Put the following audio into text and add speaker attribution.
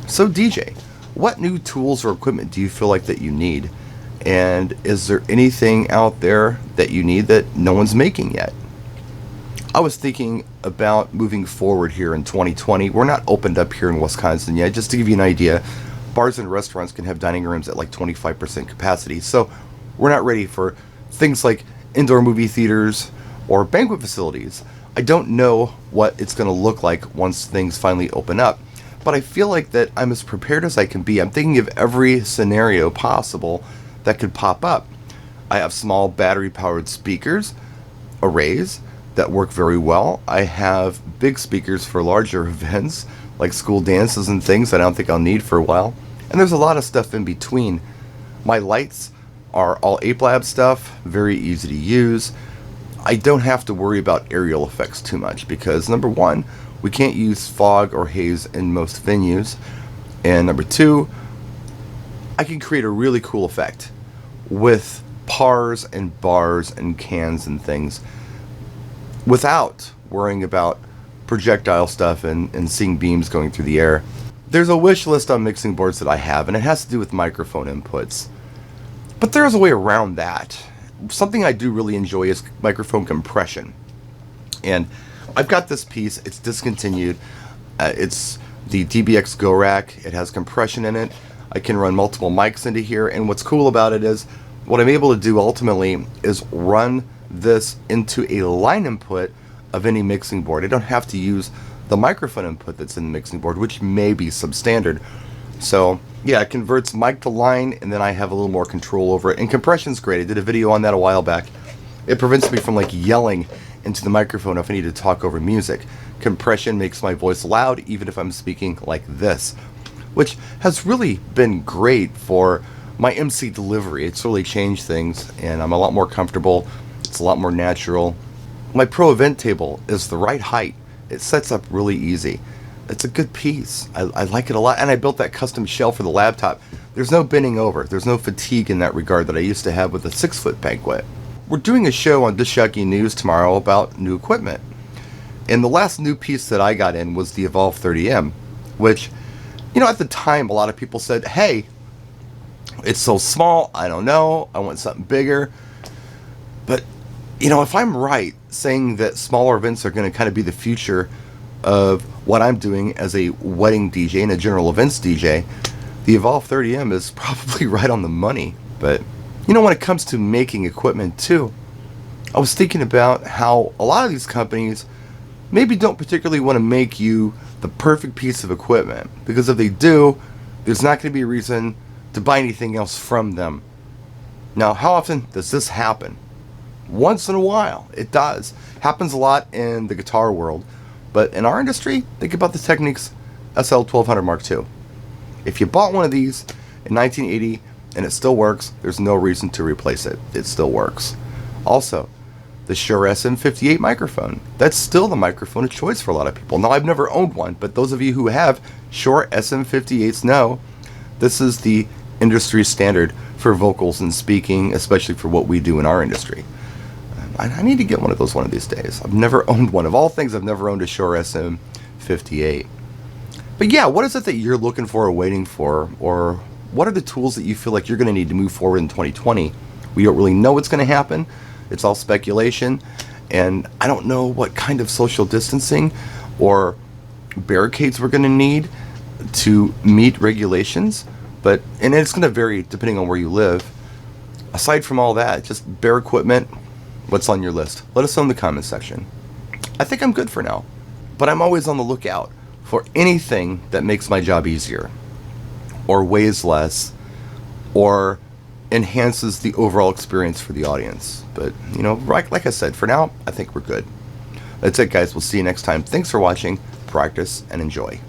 Speaker 1: So DJ, what new tools or equipment do you feel like that you need? And is there anything out there that you need that no one's making yet? I was thinking about moving forward here in 2020. We're not opened up here in Wisconsin yet. Just to give you an idea, bars and restaurants can have dining rooms at like 25% capacity. So we're not ready for things like indoor movie theaters or banquet facilities. I don't know what it's going to look like once things finally open up, but I feel like that I'm as prepared as I can be. I'm thinking of every scenario possible that could pop up. I have small battery powered speakers, arrays that work very well. I have big speakers for larger events like school dances and things that I don't think I'll need for a while. And there's a lot of stuff in between. My lights are all Ape Lab stuff, very easy to use. I don't have to worry about aerial effects too much because number one, we can't use fog or haze in most venues. And number two, I can create a really cool effect with pars and bars and cans and things without worrying about projectile stuff and seeing beams going through the air. There's a wish list on mixing boards that I have, and it has to do with microphone inputs. But there's a way around that. Something I do really enjoy is microphone compression. And I've got this piece, it's discontinued. It's the Dbx Go Rack. It has compression in it. I can run multiple mics into here, and what's cool about it is what I'm able to do ultimately is run this into a line input of any mixing board. I don't have to use the microphone input that's in the mixing board, which may be substandard. So yeah, it converts mic to line, and then I have a little more control over it. And compression's great. I did a video on that a while back. It prevents me from like yelling into the microphone if I need to talk over music. Compression makes my voice loud even if I'm speaking like this, which has really been great for my MC delivery. It's really changed things, and I'm a lot more comfortable. It's a lot more natural. My Pro event table is the right height. It sets up really easy. It's a good piece. I like it a lot, and I built that custom shell for the laptop. There's no bending over. There's no fatigue in that regard that I used to have with a 6-foot banquet. We're doing a show on Disc Jockey News tomorrow about new equipment. And the last new piece that I got in was the Evolve 30M, which, you know, at the time a lot of people said, hey, it's so small, I don't know, I want something bigger. But, you know, if I'm right saying that smaller events are going to kind of be the future of what I'm doing as a wedding DJ and a general events DJ, the Evolve 30M is probably right on the money. But, you know, when it comes to making equipment too, I was thinking about how a lot of these companies maybe don't particularly want to make you the perfect piece of equipment, because if they do, there's not going to be a reason to buy anything else from them. Now, how often does this happen? Once in a while. It does. Happens a lot in the guitar world, but in our industry, think about the Technics SL1200 Mark II. If you bought one of these in 1980 and it still works, there's no reason to replace it. It still works. Also, the Shure SM58 microphone. That's still the microphone of choice for a lot of people. Now, I've never owned one, but those of you who have Shure SM58s know this is the industry standard for vocals and speaking, especially for what we do in our industry. I need to get one of those one of these days. I've never owned one. Of all things, I've never owned a Shure SM58. But yeah, what is it that you're looking for or waiting for? Or what are the tools that you feel like you're going to need to move forward in 2020? We don't really know what's going to happen. It's all speculation. And I don't know what kind of social distancing or barricades we're going to need to meet regulations. And it's going to vary depending on where you live. Aside from all that, just bare equipment. What's on your list? Let us know in the comments section. I think I'm good for now, but I'm always on the lookout for anything that makes my job easier, or weighs less, or enhances the overall experience for the audience. But, you know, like I said, for now, I think we're good. That's it, guys. We'll see you next time. Thanks for watching. Practice and enjoy.